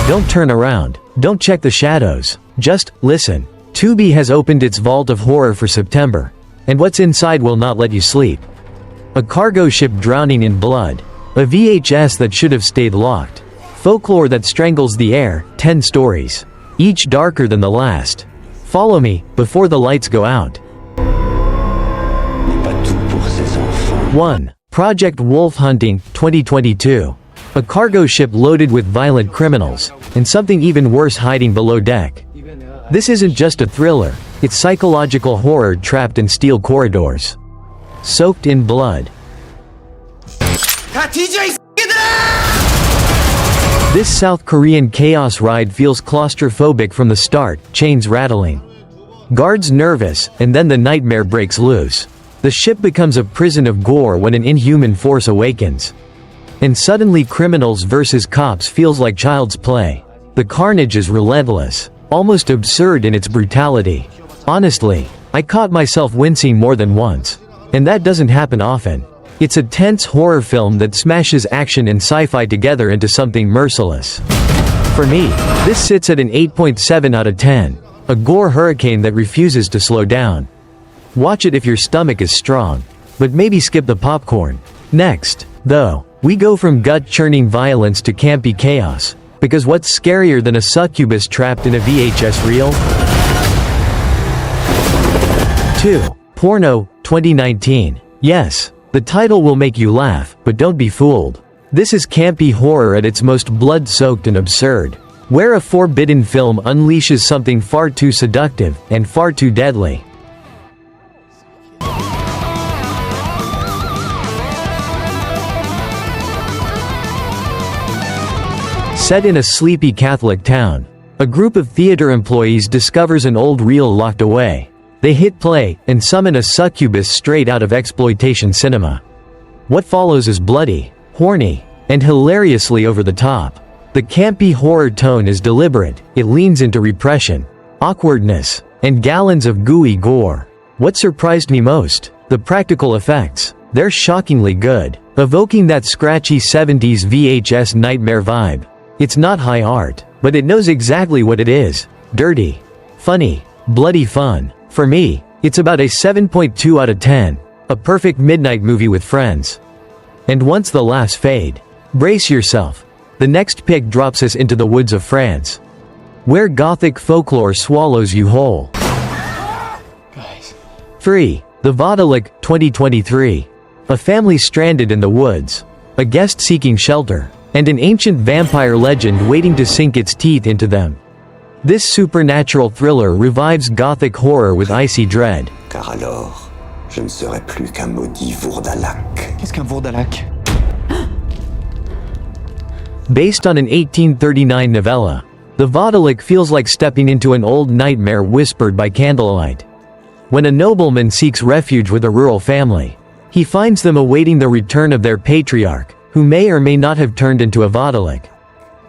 Don't turn around. Don't check the shadows. Just listen. Tubi has opened its vault of horror for September. And what's inside will not let you sleep. A cargo ship drowning in blood. A VHS that should have stayed locked. Folklore that strangles the air, 10 stories. Each darker than the last. Follow me, before the lights go out. 1. Project Wolf Hunting, 2022. A cargo ship loaded with violent criminals, and something even worse hiding below deck. This isn't just a thriller, it's psychological horror trapped in steel corridors. Soaked in blood. This South Korean chaos ride feels claustrophobic from the start, chains rattling. Guards nervous, and then the nightmare breaks loose. The ship becomes a prison of gore when an inhuman force awakens. And suddenly criminals versus cops feels like child's play. The carnage is relentless, almost absurd in its brutality. Honestly, I caught myself wincing more than once. And that doesn't happen often. It's a tense horror film that smashes action and sci-fi together into something merciless. For me, this sits at an 8.7 out of 10. A gore hurricane that refuses to slow down. Watch it if your stomach is strong. But maybe skip the popcorn. Next, though, we go from gut-churning violence to campy chaos. Because what's scarier than a succubus trapped in a VHS reel? 2. Porno, 2019. Yes, the title will make you laugh, but don't be fooled. This is campy horror at its most blood-soaked and absurd. Where a forbidden film unleashes something far too seductive, and far too deadly. Set in a sleepy Catholic town, a group of theater employees discovers an old reel locked away. They hit play, and summon a succubus straight out of exploitation cinema. What follows is bloody, horny, and hilariously over the top. The campy horror tone is deliberate, it leans into repression, awkwardness, and gallons of gooey gore. What surprised me most? The practical effects. They're shockingly good, evoking that scratchy 70s VHS nightmare vibe. It's not high art, but it knows exactly what it is. Dirty, funny, bloody fun. For me, it's about a 7.2 out of 10. A perfect midnight movie with friends. And once the laughs fade, brace yourself. The next pick drops us into the woods of France, where Gothic folklore swallows you whole. 3. The Vourdalak, 2023. A family stranded in the woods, a guest seeking shelter, and an ancient vampire legend waiting to sink its teeth into them. This supernatural thriller revives Gothic horror with icy dread. Car alors, je ne serai plus qu'un maudit Vourdalak. Qu'est-ce qu'un Vourdalak? Based on an 1839 novella, the Vourdalak feels like stepping into an old nightmare whispered by candlelight. When a nobleman seeks refuge with a rural family, he finds them awaiting the return of their patriarch, who may or may not have turned into a Vourdalak.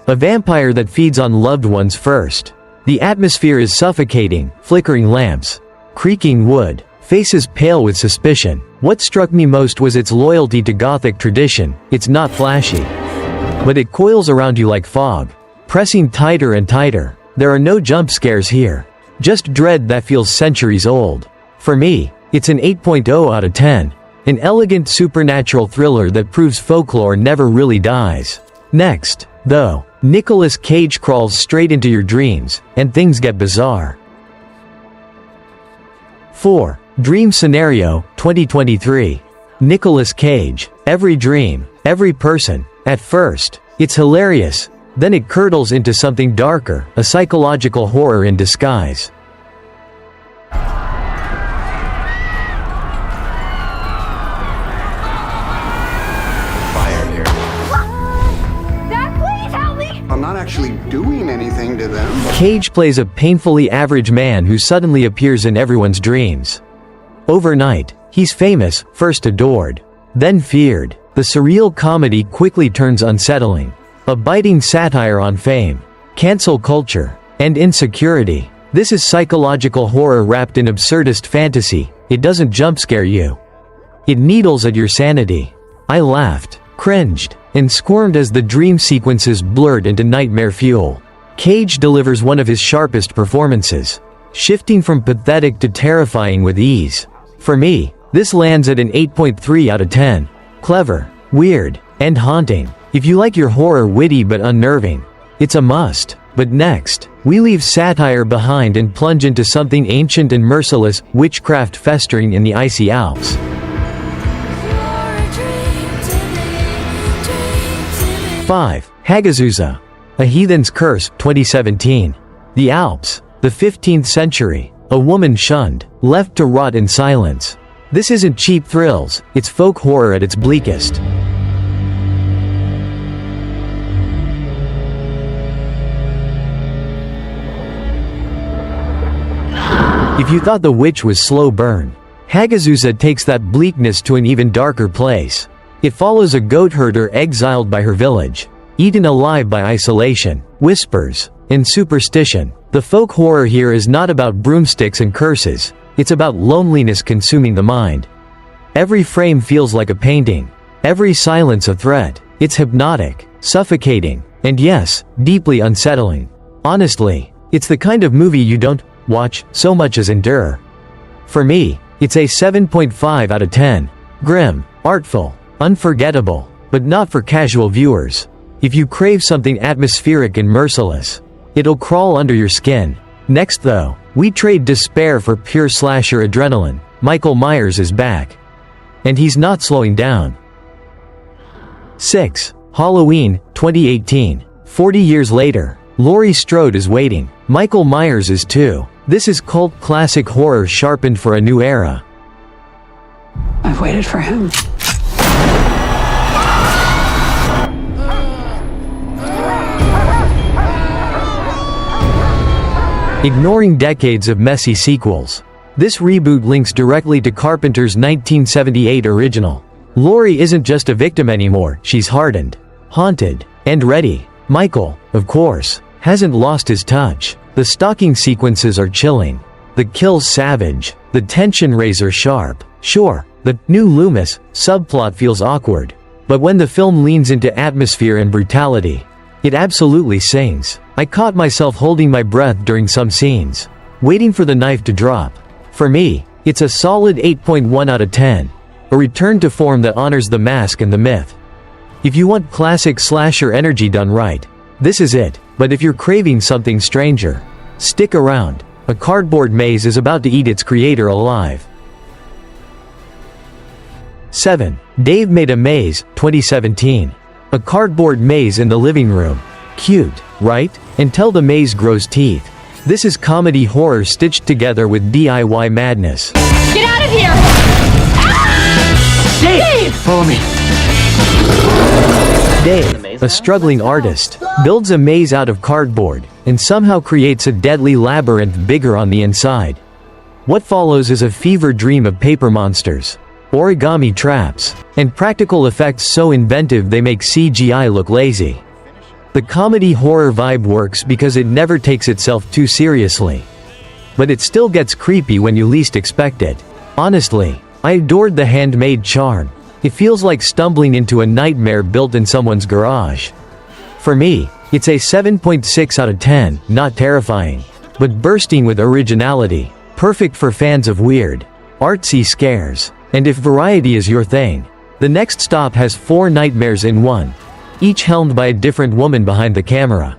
A vampire that feeds on loved ones first. The atmosphere is suffocating, flickering lamps, creaking wood, faces pale with suspicion. What struck me most was its loyalty to Gothic tradition. It's not flashy, but it coils around you like fog, pressing tighter and tighter. There are no jump scares here, just dread that feels centuries old. For me, it's an 8.0 out of 10. An elegant supernatural thriller that proves folklore never really dies. Next, though, Nicolas Cage crawls straight into your dreams, and things get bizarre. 4. Dream Scenario, 2023. Nicolas Cage. Every dream, every person. At first, it's hilarious. Then it curdles into something darker, a psychological horror in disguise. I'm not actually doing anything to them. Cage plays a painfully average man who suddenly appears in everyone's dreams. Overnight, he's famous, first adored, then feared. The surreal comedy quickly turns unsettling. A biting satire on fame, cancel culture, and insecurity. This is psychological horror wrapped in absurdist fantasy. It doesn't jump scare you. It needles at your sanity. I laughed, cringed, and squirmed as the dream sequences blurred into nightmare fuel. Cage delivers one of his sharpest performances, shifting from pathetic to terrifying with ease. For me, this lands at an 8.3 out of 10. Clever, weird, and haunting. If you like your horror witty but unnerving, it's a must. But next, we leave satire behind and plunge into something ancient and merciless, witchcraft festering in the icy Alps. 5. Hagazusa. A Heathen's Curse, 2017. The Alps, the 15th century. A woman shunned, left to rot in silence. This isn't cheap thrills, it's folk horror at its bleakest. If you thought The Witch was slow burn, Hagazusa takes that bleakness to an even darker place. It follows a goat herder exiled by her village, eaten alive by isolation, whispers, and superstition. The folk horror here is not about broomsticks and curses, it's about loneliness consuming the mind. Every frame feels like a painting, every silence a threat. It's hypnotic, suffocating, and yes, deeply unsettling. Honestly, it's the kind of movie you don't watch so much as endure. For me, it's a 7.5 out of 10. Grim, artful, unforgettable, but not for casual viewers. If you crave something atmospheric and merciless, it'll crawl under your skin. Next though, we trade despair for pure slasher adrenaline. Michael Myers is back. And he's not slowing down. 6. Halloween, 2018. 40 years later, Laurie Strode is waiting. Michael Myers is too. This is cult classic horror sharpened for a new era. I've waited for him. Ignoring decades of messy sequels, this reboot links directly to Carpenter's 1978 original. Laurie isn't just a victim anymore, she's hardened, haunted, and ready. Michael, of course, hasn't lost his touch. The stalking sequences are chilling, the kills savage, the tension razor sharp. Sure, the new Loomis subplot feels awkward, but when the film leans into atmosphere and brutality, it absolutely sings. I caught myself holding my breath during some scenes, waiting for the knife to drop. For me, it's a solid 8.1 out of 10, a return to form that honors the mask and the myth. If you want classic slasher energy done right, this is it. But if you're craving something stranger, stick around. A cardboard maze is about to eat its creator alive. 7. Dave Made a Maze, 2017. A cardboard maze in the living room. Cute, right? Until the maze grows teeth. This is comedy horror stitched together with DIY madness. Get out of here! Ah! Dave! Follow me. Dave, a struggling artist, builds a maze out of cardboard and somehow creates a deadly labyrinth bigger on the inside. What follows is a fever dream of paper monsters, origami traps, and practical effects so inventive they make CGI look lazy. The comedy horror vibe works because it never takes itself too seriously. But it still gets creepy when you least expect it. Honestly, I adored the handmade charm. It feels like stumbling into a nightmare built in someone's garage. For me, it's a 7.6 out of 10, not terrifying, but bursting with originality, perfect for fans of weird, artsy scares. And if variety is your thing, the next stop has 4 nightmares in one, each helmed by a different woman behind the camera.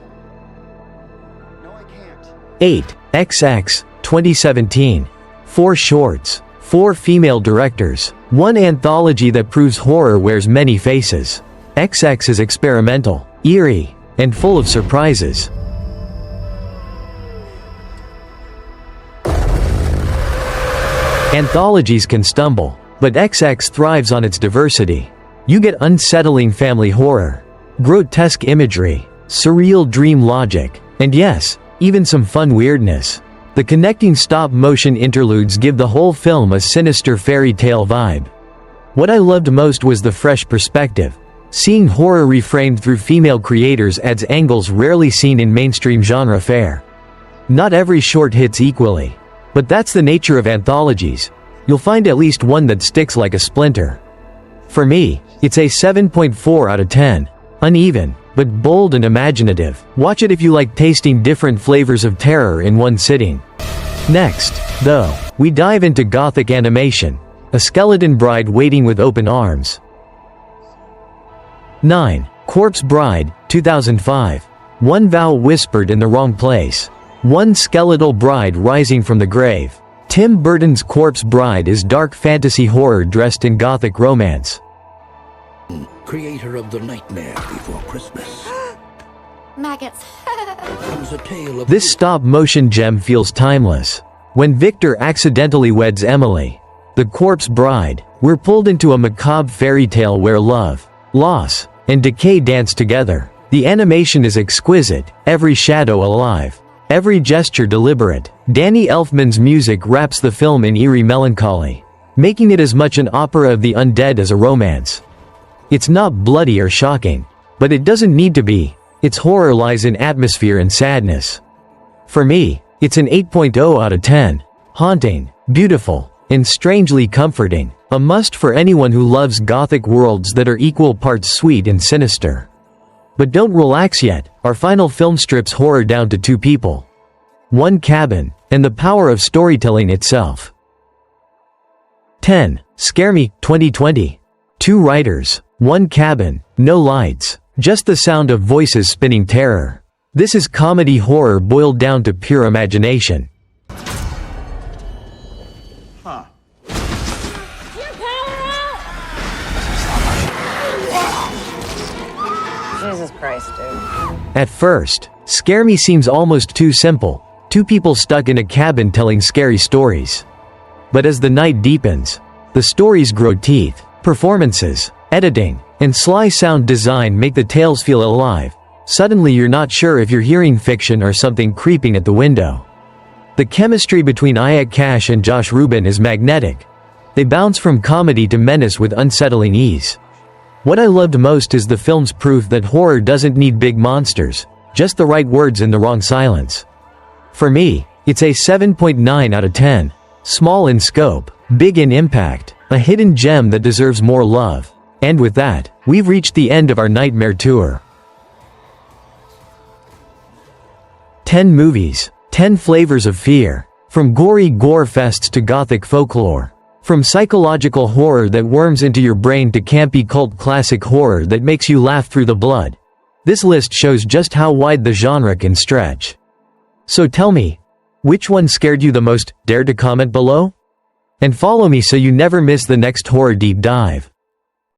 8. XX, 2017. 4 shorts, 4 female directors, 1 anthology that proves horror wears many faces. XX is experimental, eerie, and full of surprises. Anthologies can stumble, but XX thrives on its diversity. You get unsettling family horror, grotesque imagery, surreal dream logic, and yes, even some fun weirdness. The connecting stop-motion interludes give the whole film a sinister fairy tale vibe. What I loved most was the fresh perspective. Seeing horror reframed through female creators adds angles rarely seen in mainstream genre fare. Not every short hits equally, but that's the nature of anthologies. You'll find at least one that sticks like a splinter. For me, It's a 7.4 out of 10. Uneven, but bold and imaginative. Watch it if you like tasting different flavors of terror in one sitting. Next, though, we dive into Gothic animation. A skeleton bride waiting with open arms. 9. Corpse Bride, 2005. One vow whispered in the wrong place. One skeletal bride rising from the grave. Tim Burton's Corpse Bride is dark fantasy horror dressed in Gothic romance. Creator of The Nightmare Before Christmas. Maggots. Comes a tale of This stop-motion gem feels timeless. When Victor accidentally weds Emily, the corpse bride, we're pulled into a macabre fairy tale where love, loss, and decay dance together. The animation is exquisite, every shadow alive, every gesture deliberate. Danny Elfman's music wraps the film in eerie melancholy, making it as much an opera of the undead as a romance. It's not bloody or shocking, but it doesn't need to be. Its horror lies in atmosphere and sadness. For me, it's an 8.0 out of 10. Haunting, beautiful, and strangely comforting. A must for anyone who loves Gothic worlds that are equal parts sweet and sinister. But don't relax yet, our final film strips horror down to 2 people, 1 cabin, and the power of storytelling itself. 10. Scare Me, 2020. 2 writers, 1 cabin, no lights, just the sound of voices spinning terror. This is comedy horror boiled down to pure imagination. Jesus Christ, dude. At first, Scare Me seems almost too simple. 2 people stuck in a cabin telling scary stories. But as the night deepens, the stories grow teeth. Performances, editing, and sly sound design make the tales feel alive. Suddenly you're not sure if you're hearing fiction or something creeping at the window. The chemistry between Aya Cash and Josh Rubin is magnetic. They bounce from comedy to menace with unsettling ease. What I loved most is the film's proof that horror doesn't need big monsters, just the right words in the wrong silence. For me, it's a 7.9 out of 10. Small in scope, big in impact, a hidden gem that deserves more love. And with that, we've reached the end of our nightmare tour. 10 movies, 10 flavors of fear. From gory gore fests to Gothic folklore. From psychological horror that worms into your brain to campy cult classic horror that makes you laugh through the blood. This list shows just how wide the genre can stretch. So tell me, which one scared you the most? Dare to comment below? And follow me so you never miss the next horror deep dive.